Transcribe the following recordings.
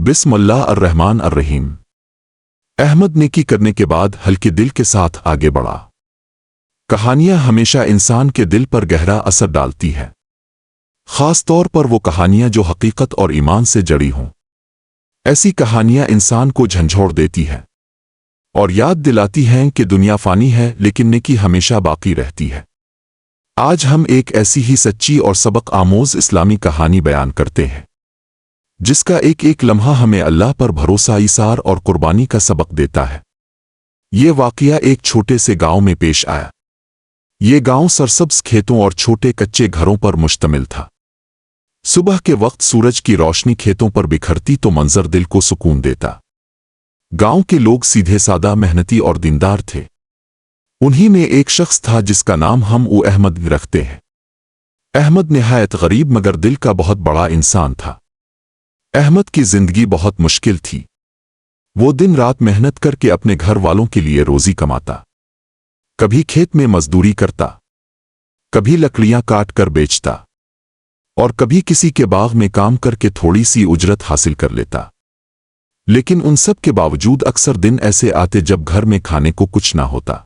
बिस्मिल्लाह अर्रहमान अर्रहीम। अहमद नेकी करने के बाद हल्के दिल के साथ आगे बढ़ा। कहानियां हमेशा इंसान के दिल पर गहरा असर डालती है, खास तौर पर वो कहानियां जो हकीकत और ईमान से जड़ी हों। ऐसी कहानियां इंसान को झंझोड़ देती है और याद दिलाती हैं कि दुनिया फानी है लेकिन नेकी हमेशा बाकी रहती है। आज हम एक ऐसी ही सच्ची और सबक आमोज इस्लामी कहानी बयान करते हैं जिसका एक एक लम्हा हमें अल्लाह पर भरोसा, ईसार और कुर्बानी का सबक देता है। ये वाक़या एक छोटे से गांव में पेश आया। ये गांव सरसब्ज खेतों और छोटे कच्चे घरों पर मुश्तमिल था। सुबह के वक्त सूरज की रोशनी खेतों पर बिखरती तो मंजर दिल को सुकून देता। गांव के लोग सीधे सादा, मेहनती और दीनदार थे। उन्हीं में एक शख्स था जिसका नाम हम अहमद रखते हैं। अहमद निहायत गरीब मगर दिल का बहुत बड़ा इंसान था। अहमद की जिंदगी बहुत मुश्किल थी। वो दिन रात मेहनत करके अपने घर वालों के लिए रोजी कमाता। कभी खेत में मजदूरी करता, कभी लकड़ियां काट कर बेचता और कभी किसी के बाग में काम करके थोड़ी सी उजरत हासिल कर लेता। लेकिन उन सब के बावजूद अक्सर दिन ऐसे आते जब घर में खाने को कुछ ना होता।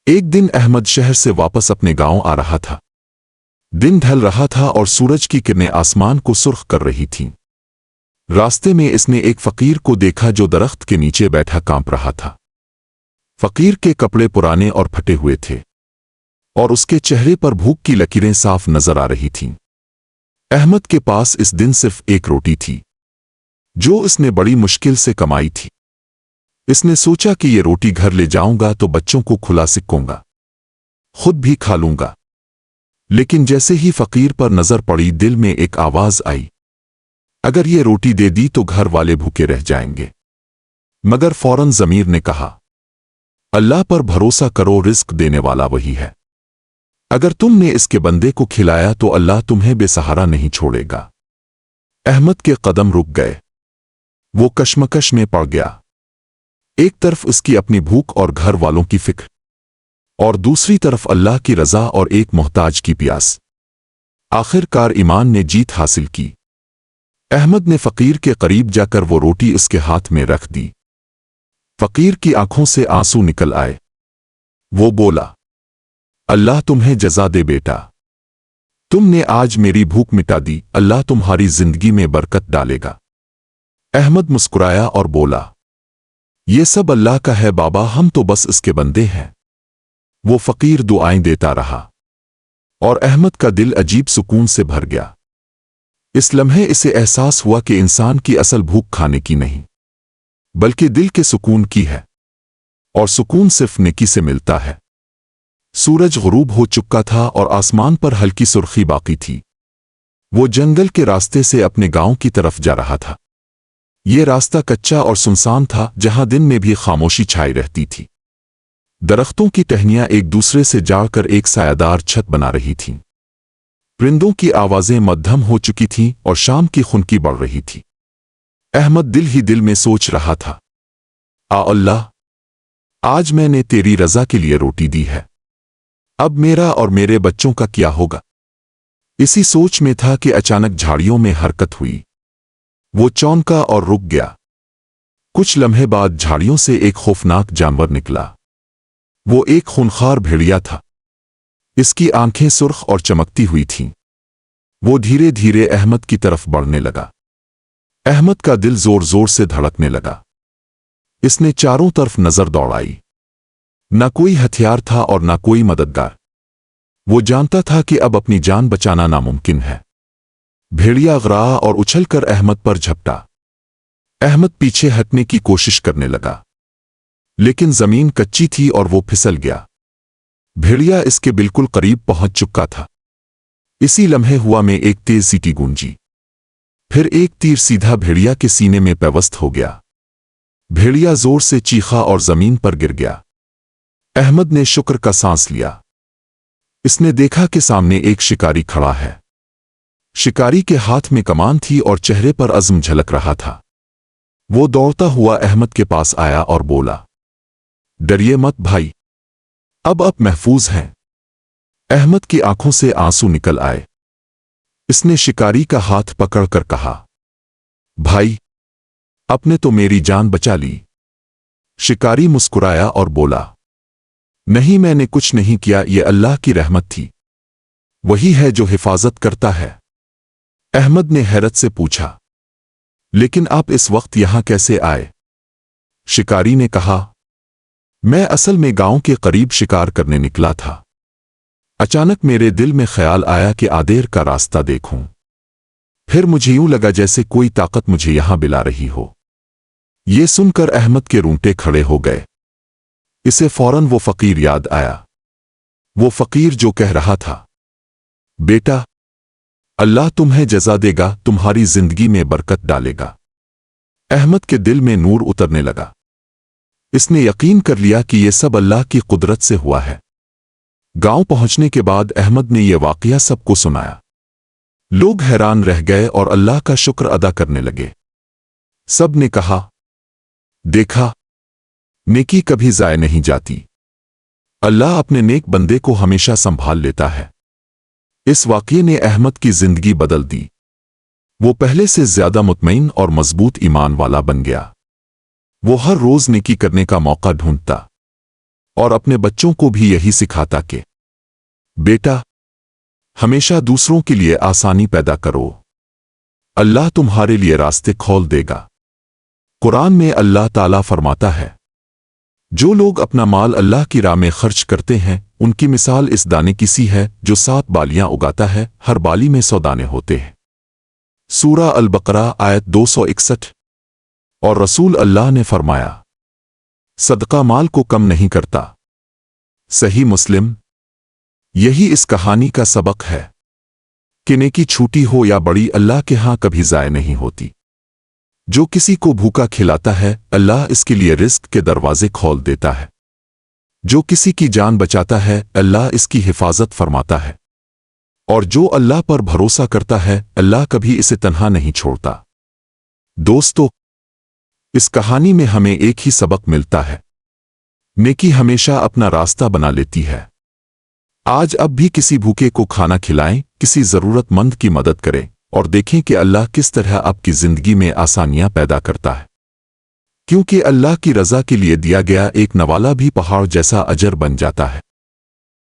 एक दिन अहमद शहर से वापस अपने गांव आ रहा था। दिन ढल रहा था और सूरज की किरणें आसमान को सुर्ख कर रही थीं। रास्ते में इसने एक फकीर को देखा जो दरख्त के नीचे बैठा कांप रहा था। फकीर के कपड़े पुराने और फटे हुए थे और उसके चेहरे पर भूख की लकीरें साफ नजर आ रही थीं। अहमद के पास इस दिन सिर्फ एक रोटी थी जो इसने बड़ी मुश्किल से कमाई थी। इसने सोचा कि ये रोटी घर ले जाऊंगा तो बच्चों को खुला सिक्कूंगा, खुद भी खा लूंगा। लेकिन जैसे ही फकीर पर नजर पड़ी दिल में एक आवाज आई, अगर ये रोटी दे दी तो घर वाले भूखे रह जाएंगे। मगर फौरन ज़मीर ने कहा, अल्लाह पर भरोसा करो, रिस्क देने वाला वही है। अगर तुमने इसके बंदे को खिलाया तो अल्लाह तुम्हें बेसहारा नहीं छोड़ेगा। अहमद के कदम रुक गए। वो कश्मकश में पड़ गया। एक तरफ उसकी अपनी भूख और घर वालों की फिक्र और दूसरी तरफ अल्लाह की रजा और एक मोहताज की प्यास। आखिरकार ईमान ने जीत हासिल की। अहमद ने फकीर के करीब जाकर वो रोटी उसके हाथ में रख दी। फकीर की आंखों से आंसू निकल आए। वो बोला, अल्लाह तुम्हें जज़ा दे बेटा, तुमने आज मेरी भूख मिटा दी, अल्लाह तुम्हारी जिंदगी में बरकत डालेगा। अहमद मुस्कुराया और बोला, ये सब अल्लाह का है बाबा, हम तो बस इसके बंदे हैं। वो फकीर दुआएं देता रहा और अहमद का दिल अजीब सुकून से भर गया। इस लम्हे इसे एहसास हुआ कि इंसान की असल भूख खाने की नहीं बल्कि दिल के सुकून की है, और सुकून सिर्फ नेकी से मिलता है। सूरज गुरूब हो चुका था और आसमान पर हल्की सुर्खी बाकी थी। वो जंगल के रास्ते से अपने गांव की तरफ जा रहा था। ये रास्ता कच्चा और सुनसान था, जहां दिन में भी खामोशी छाई रहती थी। दरख्तों की टहनियां एक दूसरे से जाकर एक सायादार छत बना रही थीं। परिंदों की आवाजें मध्यम हो चुकी थीं और शाम की खुनकी बढ़ रही थी। अहमद दिल ही दिल में सोच रहा था, आ अल्लाह, आज मैंने तेरी रजा के लिए रोटी दी है, अब मेरा और मेरे बच्चों का क्या होगा। इसी सोच में था कि अचानक झाड़ियों में हरकत हुई। वो चौंका और रुक गया। कुछ लम्हे बाद झाड़ियों से एक खौफनाक जानवर निकला। वो एक खूंखार भेड़िया था। इसकी आंखें सुर्ख और चमकती हुई थीं। वो धीरे धीरे अहमद की तरफ बढ़ने लगा। अहमद का दिल जोर जोर से धड़कने लगा। इसने चारों तरफ नजर दौड़ाई। न कोई हथियार था और न कोई मददगार। वो जानता था कि अब अपनी जान बचाना नामुमकिन है। भेड़िया गराआ और उछलकर अहमद पर झपटा। अहमद पीछे हटने की कोशिश करने लगा, लेकिन जमीन कच्ची थी और वो फिसल गया। भेड़िया इसके बिल्कुल करीब पहुंच चुका था। इसी लम्हे हुआ में एक तेज सीटी गूंजी। फिर एक तीर सीधा भेड़िया के सीने में पेवस्त हो गया। भेड़िया जोर से चीखा और जमीन पर गिर गया। अहमद ने शुक्र का सांस लिया। इसने देखा कि सामने एक शिकारी खड़ा है। शिकारी के हाथ में कमान थी और चेहरे पर अज़्म झलक रहा था। वो दौड़ता हुआ अहमद के पास आया और बोला, डरिए मत भाई, अब आप महफूज हैं। अहमद की आंखों से आंसू निकल आए। इसने शिकारी का हाथ पकड़कर कहा, भाई आपने तो मेरी जान बचा ली। शिकारी मुस्कुराया और बोला, नहीं, मैंने कुछ नहीं किया, ये अल्लाह की रहमत थी। वही है जो हिफाजत करता है। अहमद ने हैरत से पूछा, लेकिन आप इस वक्त यहां कैसे आए? शिकारी ने कहा, मैं असल में गांव के करीब शिकार करने निकला था। अचानक मेरे दिल में ख्याल आया कि आदेर का रास्ता देखूं। फिर मुझे यूं लगा जैसे कोई ताकत मुझे यहां बुला रही हो। ये सुनकर अहमद के रूंटे खड़े हो गए। इसे फौरन वो फकीर याद आया। वो फकीर जो कह रहा था, बेटा, अल्लाह तुम्हें जज़ा देगा, तुम्हारी जिंदगी में बरकत डालेगा। अहमद के दिल में नूर उतरने लगा। इसने यकीन कर लिया कि यह सब अल्लाह की कुदरत से हुआ है। गांव पहुंचने के बाद अहमद ने यह वाकया सबको सुनाया। लोग हैरान रह गए और अल्लाह का शुक्र अदा करने लगे। सब ने कहा, देखा, नेकी कभी ज़ाय नहीं जाती। अल्लाह अपने नेक बंदे को हमेशा संभाल लेता है। इस वाकये ने अहमद की जिंदगी बदल दी। वो पहले से ज्यादा मुतमईन और मजबूत ईमान वाला बन गया। वो हर रोज नेकी करने का मौका ढूंढता और अपने बच्चों को भी यही सिखाता कि बेटा, हमेशा दूसरों के लिए आसानी पैदा करो, अल्लाह तुम्हारे लिए रास्ते खोल देगा। कुरान में अल्लाह ताला फरमाता है, जो लोग अपना माल अल्लाह की राह में खर्च करते हैं, उनकी मिसाल इस दाने की सी है जो 7 बालियां उगाता है, हर बाली में 100 दाने होते हैं। सूरा अल-बकरा आयत 261। और रसूल अल्लाह ने फरमाया, सदका माल को कम नहीं करता। सही मुस्लिम। यही इस कहानी का सबक है कि नेकी छोटी हो या बड़ी, अल्लाह के हां कभी ज़ाय नहीं होती। जो किसी को भूखा खिलाता है, अल्लाह इसके लिए रिस्क के दरवाजे खोल देता है। जो किसी की जान बचाता है, अल्लाह इसकी हिफाजत फरमाता है। और जो अल्लाह पर भरोसा करता है, अल्लाह कभी इसे तन्हा नहीं छोड़ता। दोस्तों, इस कहानी में हमें एक ही सबक मिलता है, नेकी हमेशा अपना रास्ता बना लेती है। आज अब भी किसी भूखे को खाना खिलाएं, किसी जरूरतमंद की मदद करें और देखें कि अल्लाह किस तरह आपकी जिंदगी में आसानियां पैदा करता है। क्योंकि अल्लाह की रजा के लिए दिया गया एक नवाला भी पहाड़ जैसा अजर बन जाता है।